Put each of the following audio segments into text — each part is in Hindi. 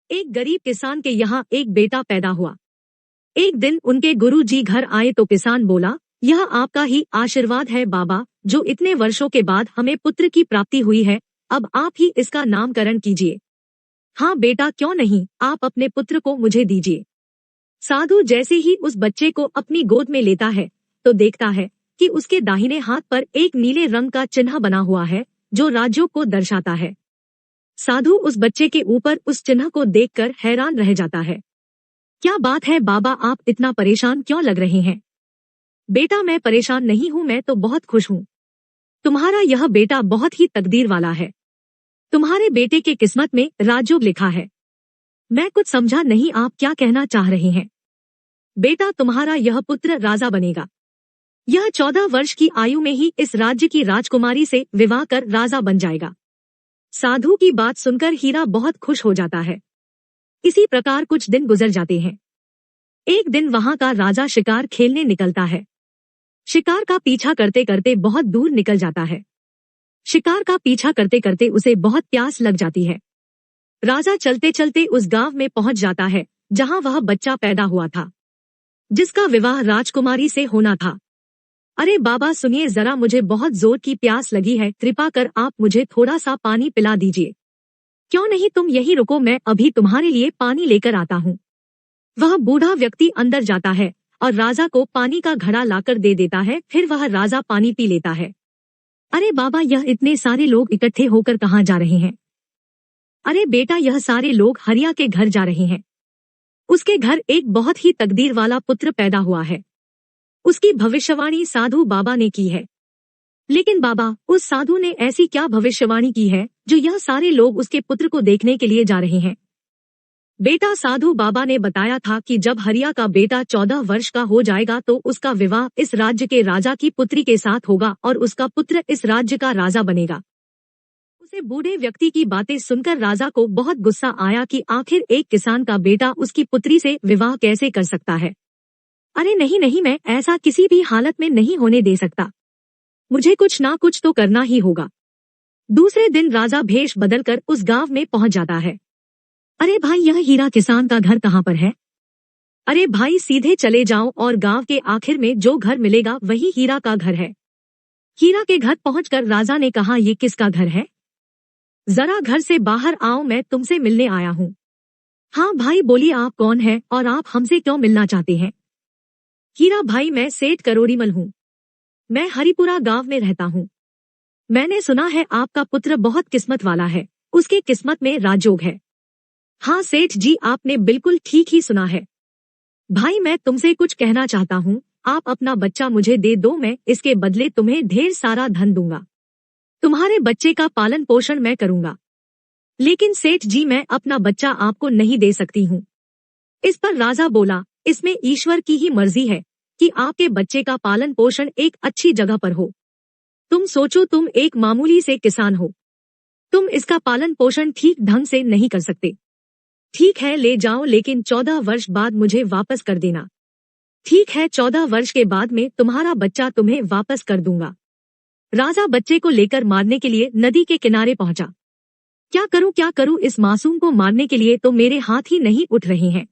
एक गरीब किसान के यहाँ एक बेटा पैदा हुआ। एक दिन उनके गुरुजी घर आए तो किसान बोला, यह आपका ही आशीर्वाद है बाबा, जो इतने वर्षों के बाद हमें पुत्र की प्राप्ति हुई है। अब आप ही इसका नामकरण कीजिए। हाँ बेटा, क्यों नहीं, आप अपने पुत्र को मुझे दीजिए। साधु जैसे ही उस बच्चे को अपनी गोद में लेता है तो देखता है कि उसके दाहिने हाथ पर एक नीले रंग का चिन्ह बना हुआ है, जो राज्यों को दर्शाता है। साधु उस बच्चे के ऊपर उस चिन्ह को देखकर हैरान रह जाता है। क्या बात है बाबा, आप इतना परेशान क्यों लग रहे हैं? बेटा, मैं परेशान नहीं हूँ, मैं तो बहुत खुश हूँ। तुम्हारा यह बेटा बहुत ही तकदीर वाला है। तुम्हारे बेटे के किस्मत में राजयोग लिखा है। मैं कुछ समझा नहीं, आप क्या कहना चाह रहे हैं? बेटा, तुम्हारा यह पुत्र राजा बनेगा। यह 14 वर्ष की आयु में ही इस राज्य की राजकुमारी से विवाह कर राजा बन जाएगा। साधु की बात सुनकर हीरा बहुत खुश हो जाता है। इसी प्रकार कुछ दिन गुजर जाते हैं। एक दिन वहां का राजा शिकार खेलने निकलता है। शिकार का पीछा करते करते बहुत दूर निकल जाता है। शिकार का पीछा करते करते उसे बहुत प्यास लग जाती है। राजा चलते चलते उस गांव में पहुंच जाता है जहां वह बच्चा पैदा हुआ था, जिसका विवाह राजकुमारी से होना था। अरे बाबा सुनिए जरा, मुझे बहुत जोर की प्यास लगी है, कृपा कर आप मुझे थोड़ा सा पानी पिला दीजिए। क्यों नहीं, तुम यहीं रुको, मैं अभी तुम्हारे लिए पानी लेकर आता हूँ। वह बूढ़ा व्यक्ति अंदर जाता है और राजा को पानी का घड़ा लाकर दे देता है। फिर वह राजा पानी पी लेता है। अरे बाबा, यह इतने सारे लोग इकट्ठे होकर कहाँ जा रहे हैं? अरे बेटा, यह सारे लोग हरिया के घर जा रहे हैं। उसके घर एक बहुत ही तकदीर वाला पुत्र पैदा हुआ है। उसकी भविष्यवाणी साधु बाबा ने की है। लेकिन बाबा, उस साधु ने ऐसी क्या भविष्यवाणी की है जो यह सारे लोग उसके पुत्र को देखने के लिए जा रहे हैं? बेटा, साधु बाबा ने बताया था कि जब हरिया का बेटा 14 वर्ष का हो जाएगा तो उसका विवाह इस राज्य के राजा की पुत्री के साथ होगा और उसका पुत्र इस राज्य का राजा बनेगा। उसे बूढ़े व्यक्ति की बातें सुनकर राजा को बहुत गुस्सा आया कि आखिर एक किसान का बेटा उसकी पुत्री से विवाह कैसे कर सकता है। अरे नहीं नहीं, मैं ऐसा किसी भी हालत में नहीं होने दे सकता। मुझे कुछ ना कुछ तो करना ही होगा। दूसरे दिन राजा भेष बदलकर उस गांव में पहुंच जाता है। अरे भाई, यह हीरा किसान का घर कहाँ पर है? अरे भाई, सीधे चले जाओ और गांव के आखिर में जो घर मिलेगा वही हीरा का घर है। हीरा के घर पहुंचकर राजा ने कहा, ये किसका घर है? जरा घर से बाहर आओ, मैं तुमसे मिलने आया हूँ। हाँ भाई, बोलिए आप कौन है और आप हमसे क्यों मिलना चाहते हैं? हीरा भाई, मैं सेठ करोड़ीमल हूँ। मैं हरिपुरा गांव में रहता हूँ। मैंने सुना है आपका पुत्र बहुत किस्मत वाला है, उसके किस्मत में राजयोग है। हाँ सेठ जी, आपने बिल्कुल ठीक ही सुना है। भाई, मैं तुमसे कुछ कहना चाहता हूँ। आप अपना बच्चा मुझे दे दो, मैं इसके बदले तुम्हें ढेर सारा धन दूंगा। तुम्हारे बच्चे का पालन पोषण मैं करूंगा। लेकिन सेठ जी, मैं अपना बच्चा आपको नहीं दे सकती हूँ। इस पर राजा बोला, इसमें ईश्वर की ही मर्जी है कि आपके बच्चे का पालन पोषण एक अच्छी जगह पर हो। तुम सोचो, तुम एक मामूली से किसान हो, तुम इसका पालन पोषण ठीक ढंग से नहीं कर सकते। ठीक है, ले जाओ, लेकिन 14 वर्ष बाद मुझे वापस कर देना। ठीक है, 14 वर्ष के बाद में तुम्हारा बच्चा तुम्हें वापस कर दूंगा। राजा बच्चे को लेकर मारने के लिए नदी के किनारे पहुंचा। क्या करूं, इस मासूम को मारने के लिए तो मेरे हाथ ही नहीं उठ रहे हैं।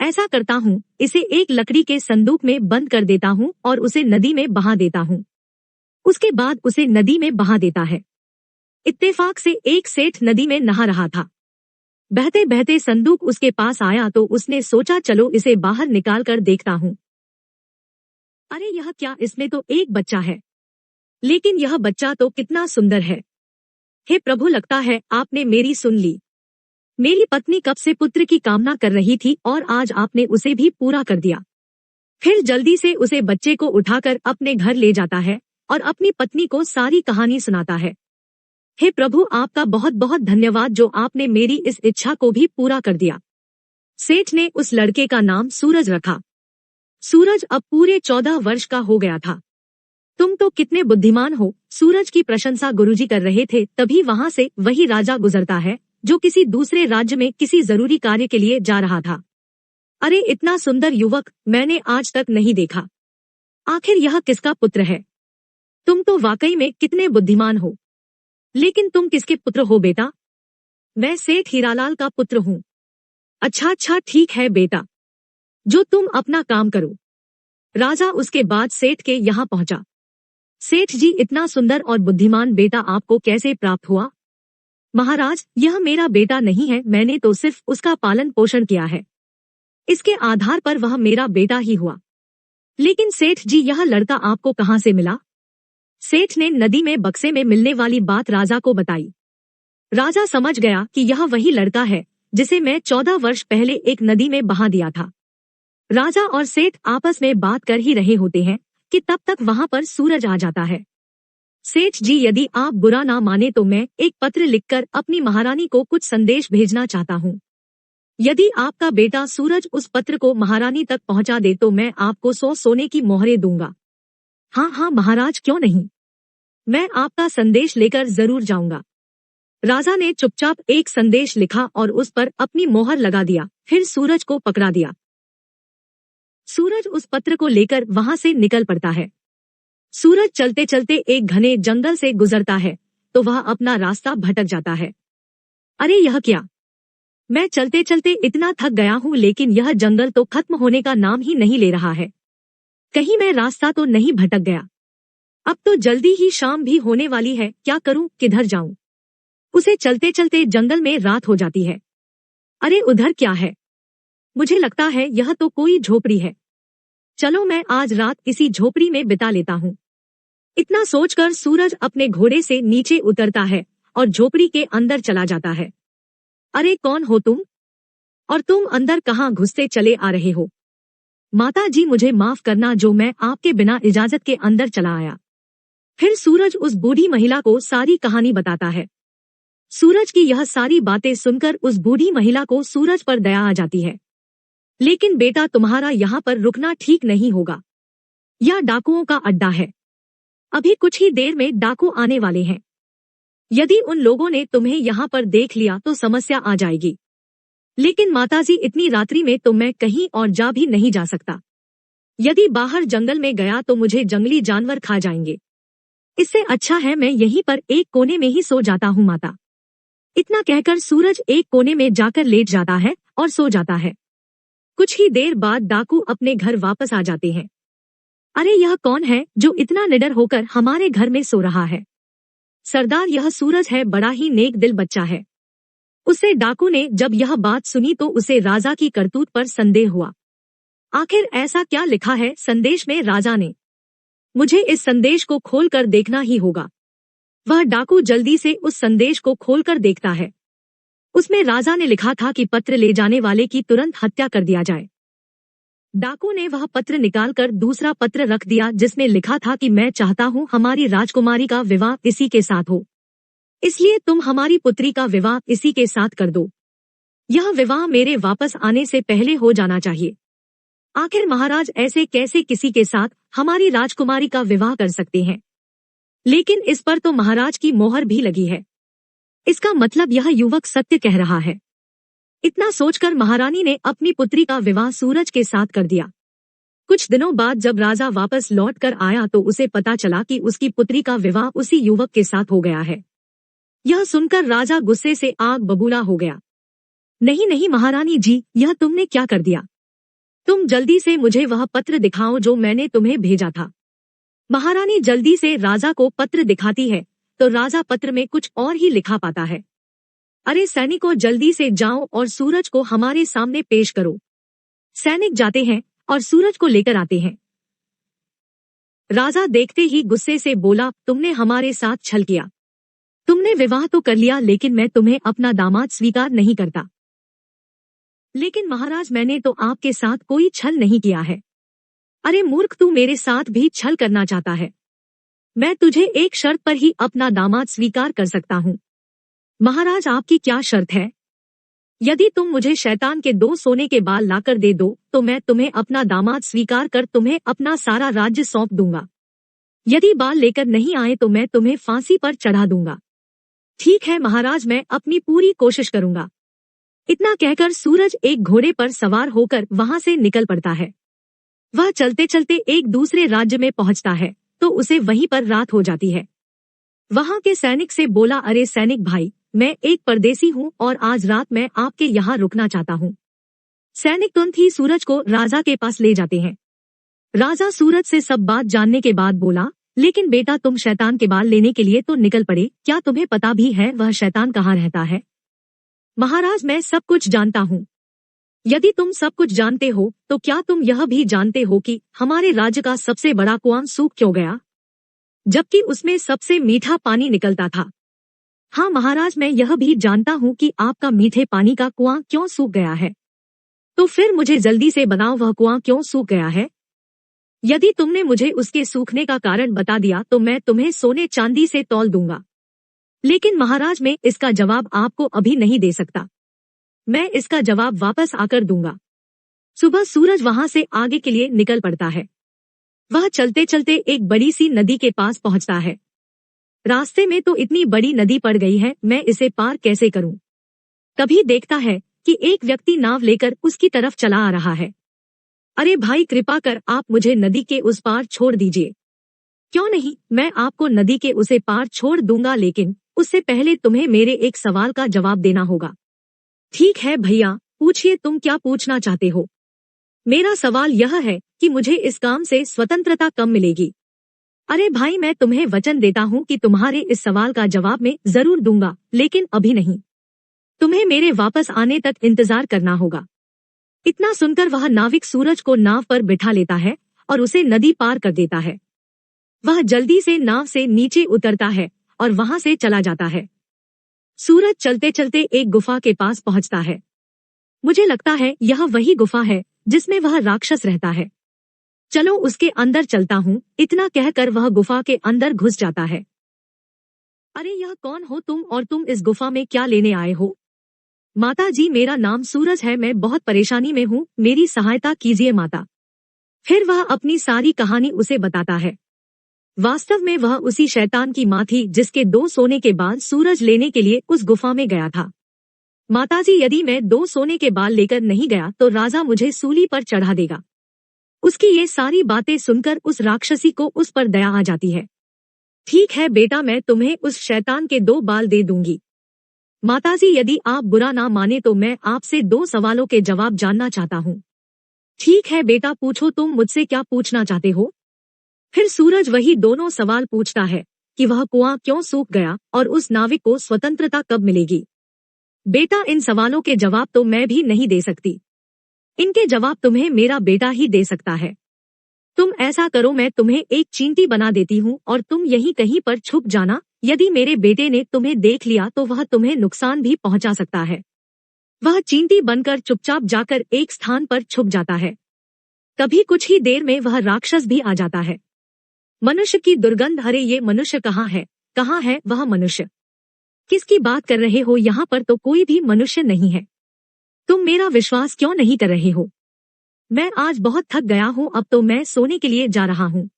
ऐसा करता हूँ, इसे एक लकड़ी के संदूक में बंद कर देता हूँ और उसे नदी में बहा देता हूँ। उसके बाद उसे नदी में बहा देता है। इत्तेफाक से एक सेठ नदी में नहा रहा था। बहते बहते संदूक उसके पास आया तो उसने सोचा, चलो इसे बाहर निकाल कर देखता हूँ। अरे यह क्या, इसमें तो एक बच्चा है, लेकिन यह बच्चा तो कितना सुंदर है। हे प्रभु, लगता है आपने मेरी सुन ली। मेरी पत्नी कब से पुत्र की कामना कर रही थी और आज आपने उसे भी पूरा कर दिया। फिर जल्दी से उसे बच्चे को उठाकर अपने घर ले जाता है और अपनी पत्नी को सारी कहानी सुनाता है। हे प्रभु, आपका बहुत बहुत धन्यवाद जो आपने मेरी इस इच्छा को भी पूरा कर दिया। सेठ ने उस लड़के का नाम सूरज रखा। सूरज अब पूरे 14 वर्ष का हो गया था। तुम तो कितने बुद्धिमान हो, सूरज की प्रशंसा गुरुजी कर रहे थे। तभी वहां से वही राजा गुजरता है जो किसी दूसरे राज्य में किसी जरूरी कार्य के लिए जा रहा था। अरे इतना सुंदर युवक मैंने आज तक नहीं देखा। आखिर यह किसका पुत्र है? तुम तो वाकई में कितने बुद्धिमान हो। लेकिन तुम किसके पुत्र हो बेटा? मैं सेठ हीरालाल का पुत्र हूँ। अच्छा अच्छा ठीक है बेटा, जो तुम अपना काम करो। राजा उसके बाद सेठ के यहाँ पहुंचा। सेठ जी, इतना सुंदर और बुद्धिमान बेटा आपको कैसे प्राप्त हुआ? महाराज, यह मेरा बेटा नहीं है, मैंने तो सिर्फ उसका पालन पोषण किया है। इसके आधार पर वह मेरा बेटा ही हुआ। लेकिन सेठ जी, यह लड़का आपको कहाँ से मिला? सेठ ने नदी में बक्से में मिलने वाली बात राजा को बताई। राजा समझ गया कि यह वही लड़का है जिसे मैं 14 वर्ष पहले एक नदी में बहा दिया था। राजा और सेठ आपस में बात कर ही रहे होते हैं कि तब तक वहां पर सूरज आ जाता है। सेठ जी, यदि आप बुरा ना माने तो मैं एक पत्र लिखकर अपनी महारानी को कुछ संदेश भेजना चाहता हूँ। यदि आपका बेटा सूरज उस पत्र को महारानी तक पहुँचा दे तो मैं आपको 100 सोने की मोहरें दूंगा। हाँ हाँ महाराज, क्यों नहीं, मैं आपका संदेश लेकर जरूर जाऊंगा। राजा ने चुपचाप एक संदेश लिखा और उस पर अपनी मोहर लगा दिया, फिर सूरज को पकड़ा दिया। सूरज उस पत्र को लेकर वहां से निकल पड़ता है। सूरज चलते चलते एक घने जंगल से गुजरता है तो वह अपना रास्ता भटक जाता है। अरे यह क्या, मैं चलते चलते इतना थक गया हूँ लेकिन यह जंगल तो खत्म होने का नाम ही नहीं ले रहा है। कहीं मैं रास्ता तो नहीं भटक गया? अब तो जल्दी ही शाम भी होने वाली है, क्या करूं, किधर जाऊं? उसे चलते चलते जंगल में रात हो जाती है। अरे उधर क्या है? मुझे लगता है यह तो कोई झोपड़ी है। चलो मैं आज रात इसी झोपड़ी में बिता लेता हूँ। इतना सोचकर सूरज अपने घोड़े से नीचे उतरता है और झोपड़ी के अंदर चला जाता है। अरे कौन हो तुम? और तुम अंदर कहाँ घुसते चले आ रहे हो? माता जी, मुझे माफ करना जो मैं आपके बिना इजाजत के अंदर चला आया। फिर सूरज उस बूढ़ी महिला को सारी कहानी बताता है। सूरज की यह सारी बातें सुनकर उस बूढ़ी महिला को सूरज पर दया आ जाती है। लेकिन बेटा, तुम्हारा यहाँ पर रुकना ठीक नहीं होगा। यह डाकुओं का अड्डा है। अभी कुछ ही देर में डाकू आने वाले हैं। यदि उन लोगों ने तुम्हें यहाँ पर देख लिया तो समस्या आ जाएगी। लेकिन माताजी, इतनी रात्रि में तो मैं कहीं और जा भी नहीं जा सकता। यदि बाहर जंगल में गया तो मुझे जंगली जानवर खा जाएंगे। इससे अच्छा है मैं यहीं पर एक कोने में ही सो जाता हूँ माता। इतना कहकर सूरज एक कोने में जाकर लेट जाता है और सो जाता है। कुछ ही देर बाद डाकू अपने घर वापस आ जाते हैं। अरे यह कौन है जो इतना निडर होकर हमारे घर में सो रहा है? सरदार, यह सूरज है, बड़ा ही नेक दिल बच्चा है। उसे डाकू ने जब यह बात सुनी तो उसे राजा की करतूत पर संदेह हुआ। आखिर ऐसा क्या लिखा है संदेश में राजा ने? मुझे इस संदेश को खोलकर देखना ही होगा। वह डाकू जल्दी से उस संदेश को खोलकर देखता है। उसमें राजा ने लिखा था कि पत्र ले जाने वाले की तुरंत हत्या कर दिया जाए। डाकू ने वह पत्र निकालकर दूसरा पत्र रख दिया जिसमें लिखा था कि मैं चाहता हूँ हमारी राजकुमारी का विवाह इसी के साथ हो, इसलिए तुम हमारी पुत्री का विवाह इसी के साथ कर दो। यह विवाह मेरे वापस आने से पहले हो जाना चाहिए। आखिर महाराज ऐसे कैसे किसी के साथ हमारी राजकुमारी का विवाह कर सकते हैं? लेकिन इस पर तो महाराज की मोहर भी लगी है। इसका मतलब यह युवक सत्य कह रहा है। इतना सोचकर महारानी ने अपनी पुत्री का विवाह सूरज के साथ कर दिया। कुछ दिनों बाद जब राजा वापस लौट कर आया तो उसे पता चला कि उसकी पुत्री का विवाह उसी युवक के साथ हो गया है। यह सुनकर राजा गुस्से से आग बबूला हो गया। नहीं नहीं महारानी जी, यह तुमने क्या कर दिया? तुम जल्दी से मुझे वह पत्र दिखाओ जो मैंने तुम्हें भेजा था। महारानी जल्दी से राजा को पत्र दिखाती है तो राजा पत्र में कुछ और ही लिखा पाता है। अरे सैनिकों, जल्दी से जाओ और सूरज को हमारे सामने पेश करो। सैनिक जाते हैं और सूरज को लेकर आते हैं। राजा देखते ही गुस्से से बोला, तुमने हमारे साथ छल किया। तुमने विवाह तो कर लिया लेकिन मैं तुम्हें अपना दामाद स्वीकार नहीं करता। लेकिन महाराज, मैंने तो आपके साथ कोई छल नहीं किया है। अरे मूर्ख, तू मेरे साथ भी छल करना चाहता है। मैं तुझे एक शर्त पर ही अपना दामाद स्वीकार कर सकता हूँ। महाराज, आपकी क्या शर्त है? यदि तुम मुझे शैतान के 2 सोने के बाल लाकर दे दो तो मैं तुम्हें अपना दामाद स्वीकार कर तुम्हें अपना सारा राज्य सौंप दूंगा। यदि बाल लेकर नहीं आए तो मैं तुम्हें फांसी पर चढ़ा दूंगा। ठीक है महाराज, मैं अपनी पूरी कोशिश करूंगा। इतना कहकर सूरज एक घोड़े पर सवार होकर वहां से निकल पड़ता है। वह चलते चलते एक दूसरे राज्य में पहुंचता है तो उसे वहीं पर रात हो जाती है। वहां के सैनिक से बोला, अरे सैनिक भाई, मैं एक परदेसी हूँ और आज रात मैं आपके यहाँ रुकना चाहता हूँ। सैनिक तुरंत ही सूरज को राजा के पास ले जाते हैं। राजा सूरज से सब बात जानने के बाद बोला, लेकिन बेटा तुम शैतान के बाल लेने के लिए तो निकल पड़े, क्या तुम्हें पता भी है वह शैतान कहाँ रहता है? महाराज मैं सब कुछ जानता हूँ। यदि तुम सब कुछ जानते हो तो क्या तुम यह भी जानते हो कि हमारे राज्य का सबसे बड़ा कुआं सूख क्यों गया, जबकि उसमें सबसे मीठा पानी निकलता था? हाँ महाराज मैं यह भी जानता हूँ कि आपका मीठे पानी का कुआं क्यों सूख गया है। तो फिर मुझे जल्दी से बताओ वह कुआं क्यों सूख गया है। यदि तुमने मुझे उसके सूखने का कारण बता दिया तो मैं तुम्हें सोने चांदी से तौल दूंगा। लेकिन महाराज मैं इसका जवाब आपको अभी नहीं दे सकता, मैं इसका जवाब वापस आकर दूंगा। सुबह सूरज वहां से आगे के लिए निकल पड़ता है। वह चलते चलते एक बड़ी सी नदी के पास पहुंचता है। रास्ते में तो इतनी बड़ी नदी पड़ गई है, मैं इसे पार कैसे करूं? तभी देखता है कि एक व्यक्ति नाव लेकर उसकी तरफ चला आ रहा है। अरे भाई कृपा कर आप मुझे नदी के उस पार छोड़ दीजिए। क्यों नहीं, मैं आपको नदी के उसे पार छोड़ दूंगा, लेकिन उससे पहले तुम्हें मेरे एक सवाल का जवाब देना होगा। ठीक है भैया, पूछिए तुम क्या पूछना चाहते हो। मेरा सवाल यह है कि मुझे इस काम से स्वतंत्रता कब मिलेगी? अरे भाई मैं तुम्हें वचन देता हूँ कि तुम्हारे इस सवाल का जवाब मैं जरूर दूंगा, लेकिन अभी नहीं। तुम्हें मेरे वापस आने तक इंतजार करना होगा। इतना सुनकर वह नाविक सूरज को नाव पर बिठा लेता है और उसे नदी पार कर देता है। वह जल्दी से नाव से नीचे उतरता है और वहां से चला जाता है। सूरज चलते चलते एक गुफा के पास पहुंचता है। मुझे लगता है यह वही गुफा है जिसमें वह राक्षस रहता है। चलो उसके अंदर चलता हूँ, इतना कहकर वह गुफा के अंदर घुस जाता है। अरे यह कौन हो तुम और तुम इस गुफा में क्या लेने आए हो? माता जी मेरा नाम सूरज है, मैं बहुत परेशानी में हूँ, मेरी सहायता कीजिए माता। फिर वह अपनी सारी कहानी उसे बताता है। वास्तव में वह उसी शैतान की माँ थी जिसके 2 सोने के बाल सूरज लेने के लिए उस गुफा में गया था। माताजी यदि मैं 2 सोने के बाल लेकर नहीं गया तो राजा मुझे सूली पर चढ़ा देगा। उसकी ये सारी बातें सुनकर उस राक्षसी को उस पर दया आ जाती है। ठीक है बेटा, मैं तुम्हें उस शैतान के 2 बाल दे दूंगी। माताजी यदि आप बुरा ना माने तो मैं आपसे 2 सवालों के जवाब जानना चाहता हूँ। ठीक है बेटा, पूछो तुम मुझसे क्या पूछना चाहते हो। फिर सूरज वही दोनों सवाल पूछता है कि वह कुआं क्यों सूख गया और उस नाविक को स्वतंत्रता कब मिलेगी। बेटा इन सवालों के जवाब तो मैं भी नहीं दे सकती, इनके जवाब तुम्हें मेरा बेटा ही दे सकता है। तुम ऐसा करो, मैं तुम्हें एक चींटी बना देती हूँ और तुम यहीं कहीं पर छुप जाना। यदि मेरे बेटे ने तुम्हें देख लिया तो वह तुम्हें नुकसान भी पहुंचा सकता है। वह चींटी बनकर चुपचाप जाकर एक स्थान पर छुप जाता है। तभी कुछ ही देर में वह राक्षस भी आ जाता है। मनुष्य की दुर्गंध, अरे ये मनुष्य कहाँ है वह मनुष्य? किसकी बात कर रहे हो, यहाँ पर तो कोई भी मनुष्य नहीं है। तुम मेरा विश्वास क्यों नहीं कर रहे हो? मैं आज बहुत थक गया हूँ, अब तो मैं सोने के लिए जा रहा हूँ।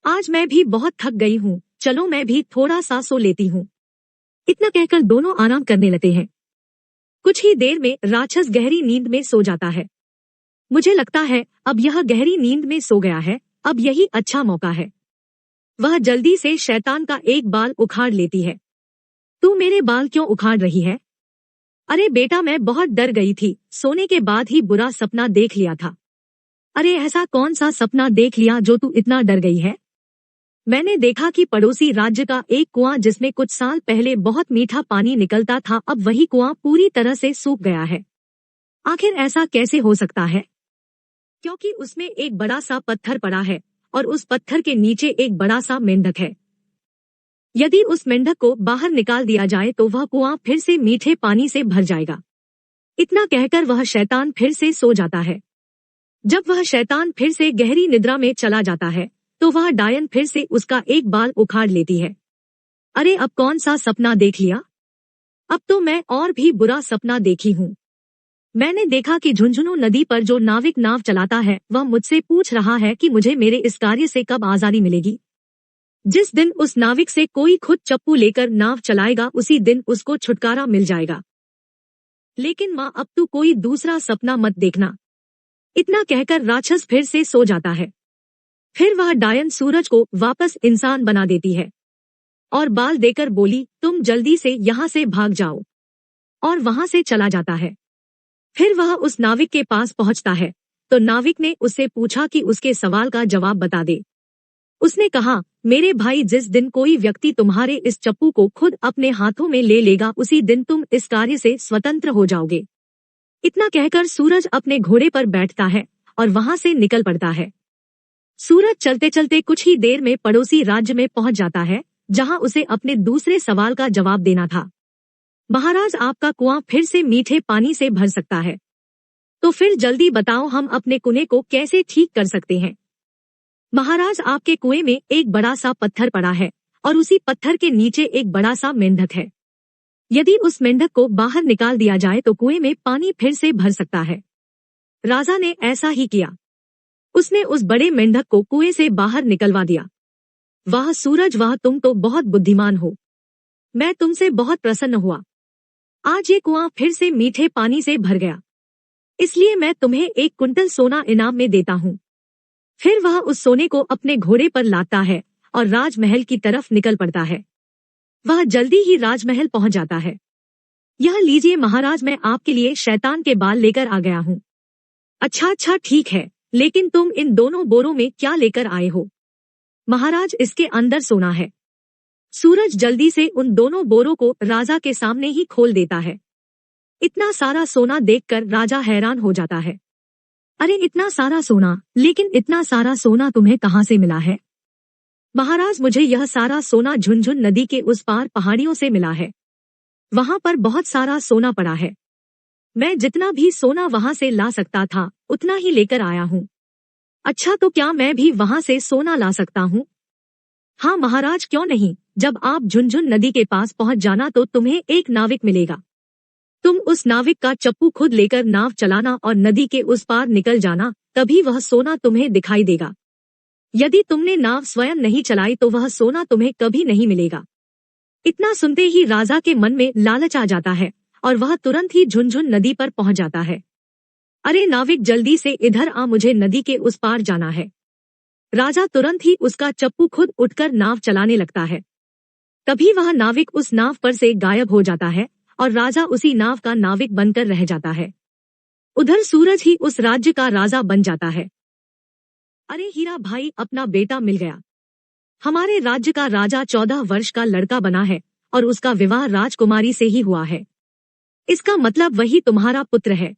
आज मैं भी बहुत थक गई हूँ, चलो मैं भी थोड़ा सा सो लेती हूँ। इतना कहकर दोनों आराम करने लगते हैं। कुछ ही देर में राक्षस गहरी नींद में सो जाता है। मुझे लगता है अब यह गहरी नींद में सो गया है, अब यही अच्छा मौका है। वह जल्दी से शैतान का एक बाल उखाड़ लेती है। तू मेरे बाल क्यों उखाड़ रही है? अरे बेटा मैं बहुत डर गई थी, सोने के बाद ही बुरा सपना देख लिया था। अरे ऐसा कौन सा सपना देख लिया जो तू इतना डर गई है? मैंने देखा कि पड़ोसी राज्य का एक कुआं जिसमें कुछ साल पहले बहुत मीठा पानी निकलता था, अब वही कुआं पूरी तरह से सूख गया है। आखिर ऐसा कैसे हो सकता है? क्योंकि उसमें एक बड़ा सा पत्थर पड़ा है और उस पत्थर के नीचे एक बड़ा सा मेंढक है। यदि उस मेंढक को बाहर निकाल दिया जाए तो वह कुआं फिर से मीठे पानी से भर जाएगा। इतना कहकर वह शैतान फिर से सो जाता है। जब वह शैतान फिर से गहरी निद्रा में चला जाता है तो वह डायन फिर से उसका एक बाल उखाड़ लेती है। अरे अब कौन सा सपना देख लिया? अब तो मैं और भी बुरा सपना देखी हूँ। मैंने देखा कि झुंझुनू नदी पर जो नाविक नाव चलाता है वह मुझसे पूछ रहा है कि मुझे मेरे इस कार्य से कब आजादी मिलेगी। जिस दिन उस नाविक से कोई खुद चप्पू लेकर नाव चलाएगा उसी दिन उसको छुटकारा मिल जाएगा। लेकिन माँ अब तू कोई दूसरा सपना मत देखना। इतना कहकर राक्षस फिर से सो जाता है। फिर वह डायन सूरज को वापस इंसान बना देती है और बाल देकर बोली, तुम जल्दी से यहाँ से भाग जाओ। और वहाँ से चला जाता है। फिर वह उस नाविक के पास पहुँचता है तो नाविक ने उससे पूछा कि उसके सवाल का जवाब बता दे। उसने कहा, मेरे भाई, जिस दिन कोई व्यक्ति तुम्हारे इस चप्पू को खुद अपने हाथों में ले लेगा उसी दिन तुम इस कार्य से स्वतंत्र हो जाओगे। इतना कहकर सूरज अपने घोड़े पर बैठता है और वहां से निकल पड़ता है। सूरज चलते चलते कुछ ही देर में पड़ोसी राज्य में पहुंच जाता है जहां उसे अपने दूसरे सवाल का जवाब देना था। महाराज, आपका कुआं फिर से मीठे पानी से भर सकता है, तो फिर जल्दी बताओ हम अपने कुएं को कैसे ठीक कर सकते हैं। महाराज, आपके कुएं में एक बड़ा सा पत्थर पड़ा है और उसी पत्थर के नीचे एक बड़ा सा मेंढक है। यदि उस मेंढक को बाहर निकाल दिया जाए तो कुएं में पानी फिर से भर सकता है। राजा ने ऐसा ही किया। उसने उस बड़े मेंढक को कुएं से बाहर निकलवा दिया। वाह सूरज, वाह, तुम तो बहुत बुद्धिमान हो। मैं तुमसे बहुत प्रसन्न हुआ। आज ये कुआं फिर से मीठे पानी से भर गया, इसलिए मैं तुम्हें 1 कुंटल सोना इनाम में देता हूँ। फिर वह उस सोने को अपने घोड़े पर लादता है और राजमहल की तरफ निकल पड़ता है। वह जल्दी ही राजमहल पहुंच जाता है। यह लीजिए महाराज, मैं आपके लिए शैतान के बाल लेकर आ गया हूँ। अच्छा ठीक है, लेकिन तुम इन दोनों बोरों में क्या लेकर आए हो? महाराज, इसके अंदर सोना है। सूरज जल्दी से उन दोनों बोरों को राजा के सामने ही खोल देता है। इतना सारा सोना देखकर राजा हैरान हो जाता है। अरे इतना सारा सोना, लेकिन इतना सारा सोना तुम्हें कहाँ से मिला है? महाराज, मुझे यह सारा सोना झुनझुन नदी के उस पार पहाड़ियों से मिला है। वहाँ पर बहुत सारा सोना पड़ा है। मैं जितना भी सोना वहाँ से ला सकता था उतना ही लेकर आया हूँ। अच्छा, तो क्या मैं भी वहाँ से सोना ला सकता हूँ? हाँ महाराज, क्यों नहीं। जब आप झुनझुन नदी के पास पहुँच जाना तो तुम्हें एक नाविक मिलेगा। तुम उस नाविक का चप्पू खुद लेकर नाव चलाना और नदी के उस पार निकल जाना, तभी वह सोना तुम्हें दिखाई देगा। यदि तुमने नाव स्वयं नहीं चलाई तो वह सोना तुम्हें कभी नहीं मिलेगा। इतना सुनते ही राजा के मन में लालच आ जाता है और वह तुरंत ही झुनझुन नदी पर पहुंच जाता है। अरे नाविक, जल्दी से इधर आ, मुझे नदी के उस पार जाना है। राजा तुरंत ही उसका चप्पू खुद उठकर नाव चलाने लगता है। तभी वह नाविक उस नाव पर से गायब हो जाता है और राजा उसी नाव का नाविक बनकर रह जाता है। उधर सूरज ही उस राज्य का राजा बन जाता है। अरे हीरा भाई, अपना बेटा मिल गया। हमारे राज्य का राजा 14 वर्ष का लड़का बना है और उसका विवाह राजकुमारी से ही हुआ है। इसका मतलब वही तुम्हारा पुत्र है।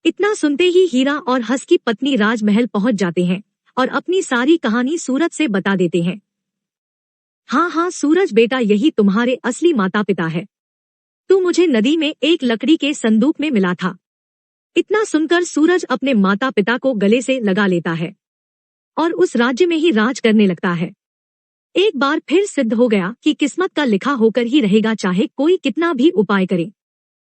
इतना सुनते ही हीरा और हंस की पत्नी राजमहल पहुंच जाते हैं और अपनी सारी कहानी सूरज से बता देते हैं। हाँ सूरज बेटा, यही तुम्हारे असली माता पिता है। तू मुझे नदी में एक लकड़ी के संदूक में मिला था। इतना सुनकर सूरज अपने माता पिता को गले से लगा लेता है और उस राज्य में ही राज करने लगता है। एक बार फिर सिद्ध हो गया कि किस्मत का लिखा होकर ही रहेगा, चाहे कोई कितना भी उपाय करे।